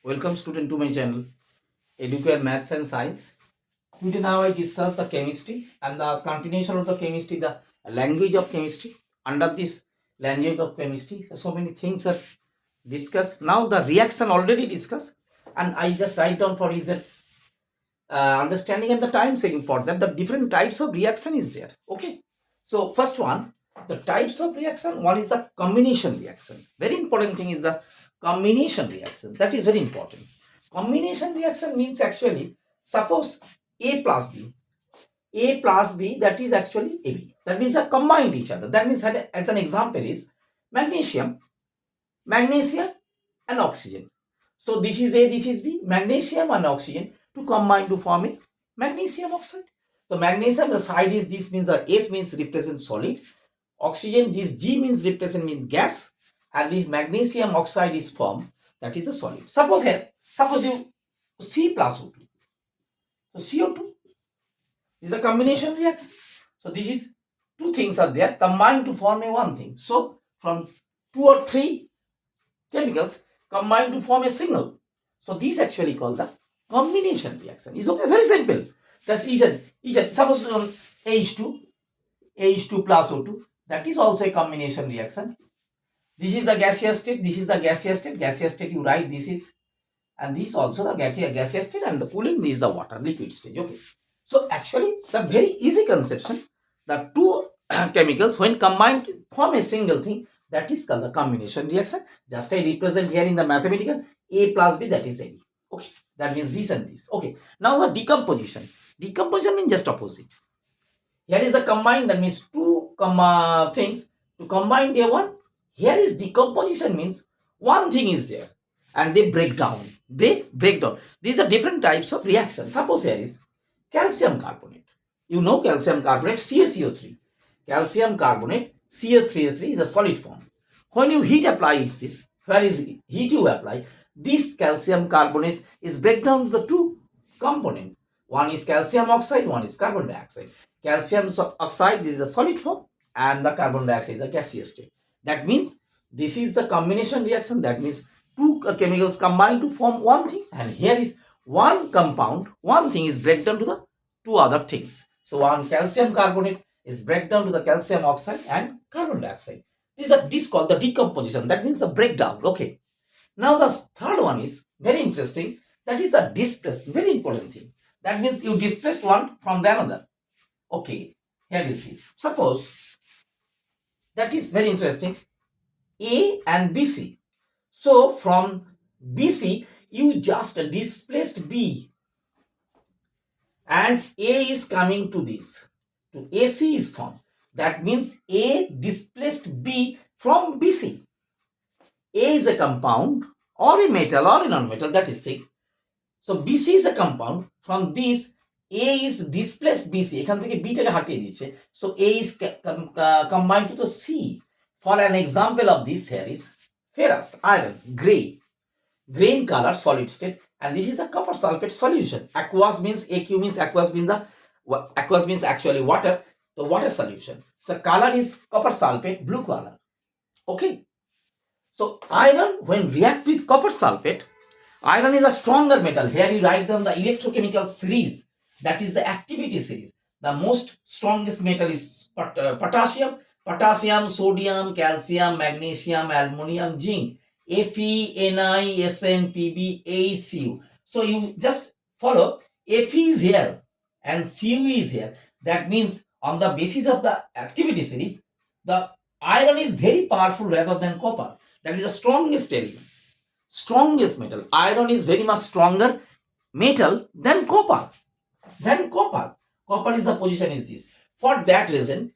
Welcome student to my channel Educare Maths and Science. Today now I discuss the chemistry and the continuation of the chemistry, the language of chemistry. Under this language of chemistry, so many things are discussed. Now the reaction already discussed, and I just write down for easy understanding and the time saving for that. The different types of reaction is there. Okay. So first one, the types of reaction. One is the combination reaction. Very important thing is the combination reaction. That is very important. Combination reaction means actually suppose A plus B. A plus B, that is actually AB. That means they combined each other. That means that as an example is magnesium, magnesium and oxygen. So this is A, this is B, magnesium and oxygen to combine to form a magnesium oxide. So magnesium, the side is this means the S means represents solid. Oxygen, this G means represent means gas. And this magnesium oxide is formed, that is a solid. Suppose here, suppose you C plus O2. So CO2 is a combination reaction. So this is two things are there combined to form a one thing. So from two or three chemicals combined to form a single. So these actually called the combination reaction. Is okay, very simple. That's each suppose H2 plus O2, that is also a combination reaction. This is the gaseous state, this is the gaseous state. Gaseous state you write this is, and this also the gaseous state, and the cooling this is the water liquid stage. Okay. So actually the very easy conception, the two chemicals when combined form a single thing, that is called the combination reaction. Just I represent here in the mathematical A plus B, that is AB. Okay, that means this and this. Okay, now the decomposition. Decomposition means just opposite. Here is the combined, that means two things to combine their one. Here is decomposition means one thing is there and they break down. They break down. These are different types of reactions. Suppose here is calcium carbonate. You know calcium carbonate, CaCO3. Calcium carbonate, CH3S3 is a solid form. When you heat apply, it's this. Where is heat you apply? This calcium carbonate is break down to the two component. One is calcium oxide, one is carbon dioxide. Calcium oxide is a solid form and the carbon dioxide is a gaseous state. That means this is the combination reaction. That means two chemicals combine to form one thing, and here is one compound, one thing is break down to the two other things. So one calcium carbonate is break down to the calcium oxide and carbon dioxide. This called the decomposition. That means the breakdown. Okay. Now the third one is very interesting. That is the displace. Very important thing. That means you displace one from the another. Okay. Here is this. Suppose that is very interesting. A and BC. So from BC you just displaced B, and A is coming to this. To AC is formed. That means A displaced B from BC. A is a compound or a metal or a non-metal, that is thing. So BC is a compound. From this A is displaced BC. এখান থেকে B টাকে হাটিয়ে দিচ্ছে. So A is combined to the C. For an example of this here is ferrous, iron, gray. Green color solid state, and this is a copper sulfate solution. Aqueous means AQ means aqueous means the aqueous means actually water, the water solution. So color is copper sulfate, blue color. Okay. So iron when react with copper sulfate, iron is a stronger metal. Here you write down the electrochemical series, that is the activity series. The most strongest metal is potassium, sodium, calcium, magnesium, aluminum, zinc. Fe, Ni, Sn, Pb, ACU. So you just follow Fe is here and Cu is here. That means on the basis of the activity series, the iron is very powerful rather than copper. That is the strongest element, strongest metal. Iron is very much stronger metal than copper. Copper is the position is this. For that reason,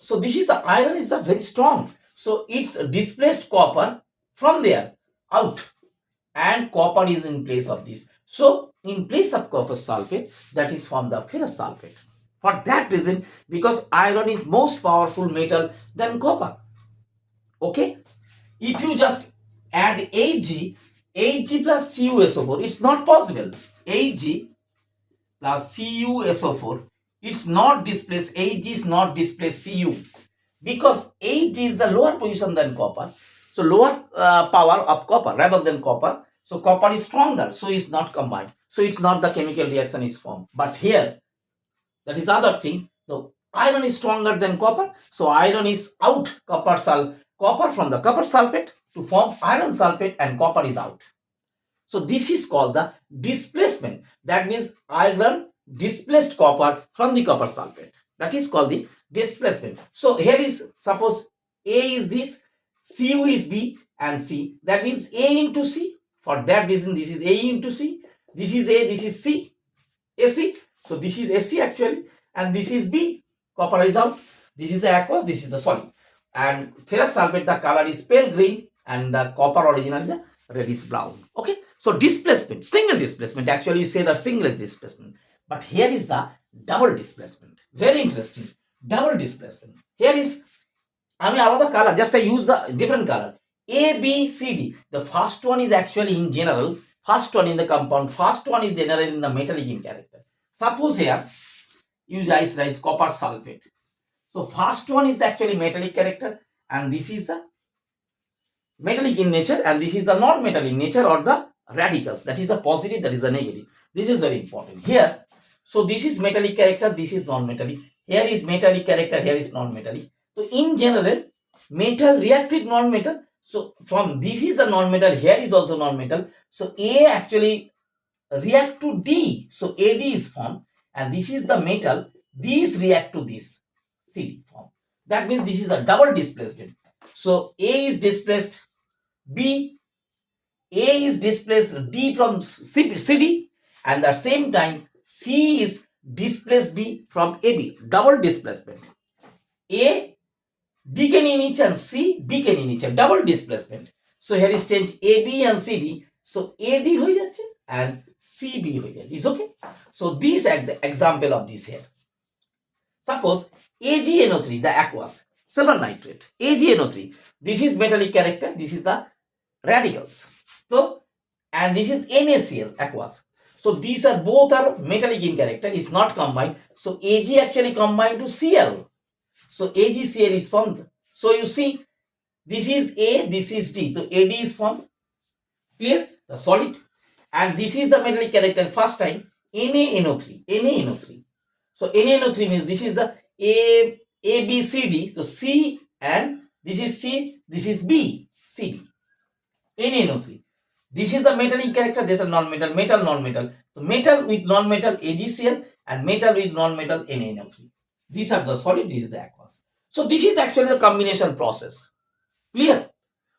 so this is the iron is the very strong. So it's displaced copper from there out, and copper is in place of this. So in place of copper sulfate, that is from the ferrous sulfate. For that reason, because iron is most powerful metal than copper. Okay. If you just add Ag plus CuSO4, it's not possible. Ag plus CuSO4, it's not displaced. Ag is not displaced Cu, because Ag is the lower position than copper. So lower power of copper rather than copper. So copper is stronger, so it's not combined. So it's not the chemical reaction is formed. But here, that is other thing. The iron is stronger than copper, so iron is out. Copper from the copper sulfate to form iron sulfate, and copper is out. So this is called the displacement. That means iron displaced copper from the copper sulfate. That is called the displacement. So here is, suppose A is this, Cu is B and C. That means A into C. For that reason, this is A into C. This is A, this is C. AC. So this is AC actually, and this is B. Copper is out. This is the aqueous, this is the solid. And ferrous sulfate, the color is pale green, and the copper originally the reddish brown. Okay. So displacement, single displacement. Actually, you say the single displacement, but here is the double displacement. Very interesting. Double displacement. Here is, I mean, another color. Just I use the different color. A, B, C, D. The first one is actually in general. First one in the compound. First one is general in the metallic in character. Suppose here, use ice copper sulfate. So first one is actually metallic character, and this is the metallic in nature, and this is the non-metallic in nature, or the radicals. That is a positive, that is a negative. This is very important here. So this is metallic character, this is non-metallic. Here is metallic character, here is non-metallic. So in general, metal react with non-metal. So from this is the non-metal, here is also non-metal. So A actually react to D. So AD is formed, and this is the metal. These react to this CD form. That means this is a double displacement. So A is displaced B, A is displaced D from CD, and at the same time C is displaced B from AB. Double displacement. A decay in each and C decay in each. Double displacement. So here is change AB and CD. So AD হয়ে যাচ্ছে and CB হয়ে যাচ্ছে. Is okay? So this is the example of this here. Suppose AgNO3, the aqueous, silver nitrate, AgNO3. This is metallic character. This is the radicals. So, and this is NaCl, aqueous. So these are both are metallic in character. It's not combined. So Ag actually combined to Cl. So AgCl is formed. So you see, this is A, this is D. So Ad is formed. Clear? The solid. And this is the metallic character. First time NaNO3. NaNO3. So NaNO3 means this is the A B C D. So C, and this is C, this is B, CB. NaNO3. This is the metallic character. This is non-metal, metal, non-metal. So metal with non-metal AgCl, and metal with non-metal NaNO3. These are the solid. This is the aqueous. So this is actually the combination process. Clear?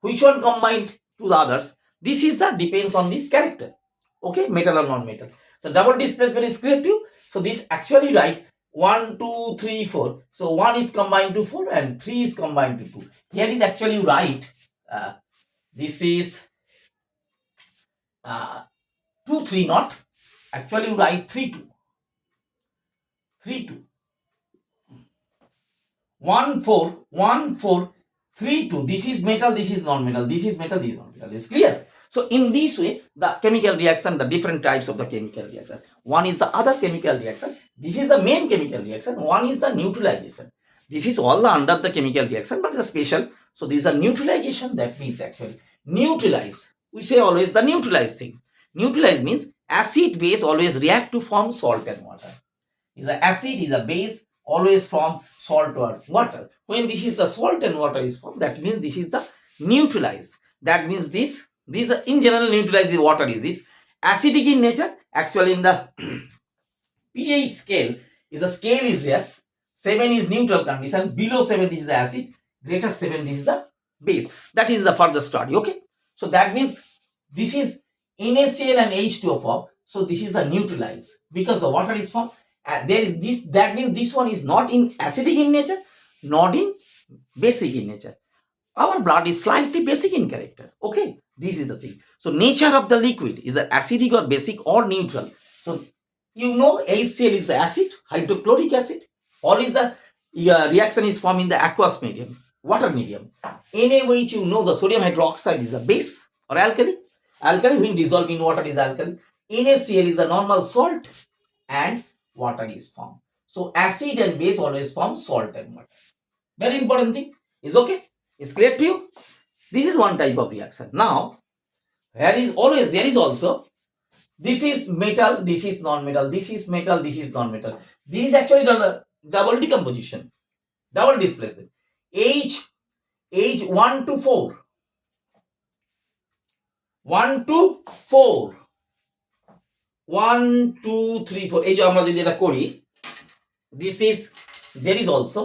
Which one combined to the others? This is the depends on this character. Okay, metal or non-metal. So double displacement is clear to you. So this actually write 1, 2, 3, 4. So 1 is combined to 4 and 3 is combined to 2. Here is actually write this is 2, 3 not. Actually you write 3, 2. 3, 2. 1, 4, 1, 4, 3, 2. This is metal, this is non-metal, this is metal, this is non-metal. Is clear? So in this way, the chemical reaction, the different types of the chemical reaction. One is the other chemical reaction. This is the main chemical reaction. One is the neutralization. This is all under the chemical reaction, but the special. So these are neutralization. That means actually neutralize. We say always the neutralize thing. Neutralize means acid base always react to form salt and water. Is a acid, is a base, always form salt or water. When this is the salt and water is formed, that means this is the neutralize. That means this in general neutralize the water is this acidic in nature. Actually in the pH scale is the scale is there. 7 is neutral condition, below 7 this is the acid, greater 7 this is the base. That is the further study. Okay, so that means this is NaCl and H2O form. So this is the neutralize because the water is formed. There is this, that means this one is not in acidic in nature, not in basic in nature. Our blood is slightly basic in character. Okay, this is the thing. So nature of the liquid is it acidic or basic or neutral. So you know HCl is the acid, hydrochloric acid, or is the reaction is formed in the aqueous medium, water medium. NaOH, you know the sodium hydroxide is a base or alkali. Alkali when dissolved in water is alkali. NaCl is a normal salt, and water is formed. So acid and base always form salt and water. Very important thing. Is okay? Is clear to you? This is one type of reaction. Now, there is also, this is metal, this is non-metal, this is metal, this is non-metal. This is actually double decomposition, double displacement. Age 1 to 4. 1 to 4. 1, 2, 3, 4. এই যে আমরা যদি এটা করি, this is, there is also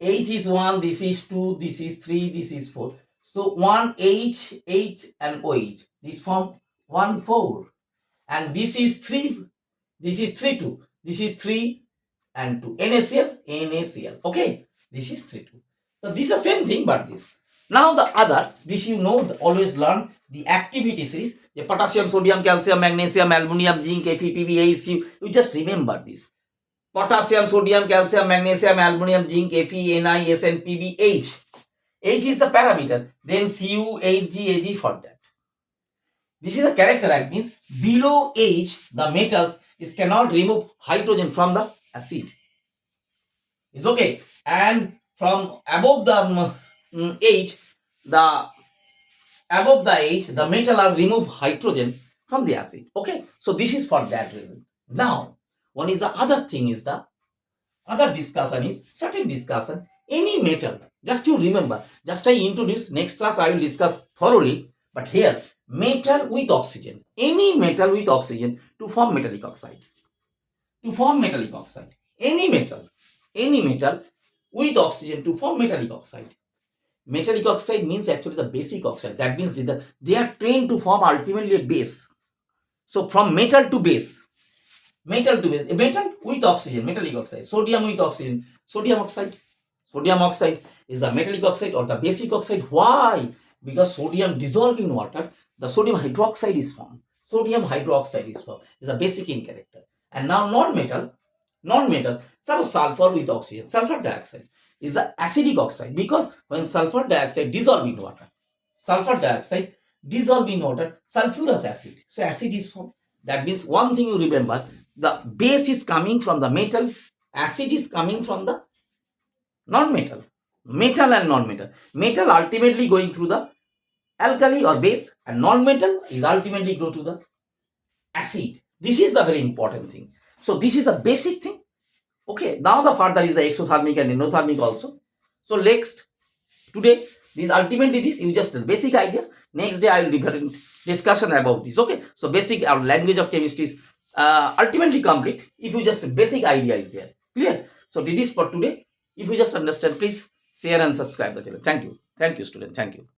H is 1, this is 2, this is 3, this is 4. So 1 H, H and OH. This form 1, 4. And this is 3, this is 3, 2. This is 3 and 2. NaCl, NaCl. Okay, this is 3, 2. So this is the same thing, but this. Now the other, this you know, always learn the activity series. The potassium, sodium, calcium, magnesium, aluminum, zinc, Fe, Pb, ACU. You just remember this. Potassium, sodium, calcium, magnesium, aluminum, zinc, Fe, Ni, Sn, Pb, H. H is the parameter. Then Cu, Hg, Ag for that. This is a character act, means below H, the metals is cannot remove hydrogen from the acid. It's okay. And from above the H, above the H, the metal are remove hydrogen from the acid. Okay. So this is for that reason. Now, one is the other thing is the other discussion is certain discussion. Any metal, just you remember, just I introduce, next class I will discuss thoroughly. But here, metal with oxygen, any metal with oxygen to form metallic oxide. To form metallic oxide, any metal with oxygen to form metallic oxide. Metallic oxide means actually the basic oxide. That means they are trained to form ultimately a base. So from metal to base, metal with oxygen, metallic oxide. Sodium with oxygen, sodium oxide. Sodium oxide is the metallic oxide or the basic oxide. Why? Because sodium dissolved in water, the sodium hydroxide is formed. Sodium hydroxide is formed. Is a basic in character. And now non-metal, suppose sulfur with oxygen, sulfur dioxide is the acidic oxide, because when sulfur dioxide dissolve in water, sulfurous acid. So acid is formed. That means one thing you remember, the base is coming from the metal, acid is coming from the non-metal. Metal and non-metal. Metal ultimately going through the alkali or base, and non-metal is ultimately go to the acid. This is the very important thing. So this is the basic thing. Okay, now the further is the exothermic and endothermic also. So next, today, this ultimately this, you just the basic idea. Next day I will different discussion about this. Okay, so basic, our language of chemistry is ultimately complete if you just basic idea is there. Clear? So this is for today. If you just understand, please share and subscribe the channel. Thank you, student. Thank you.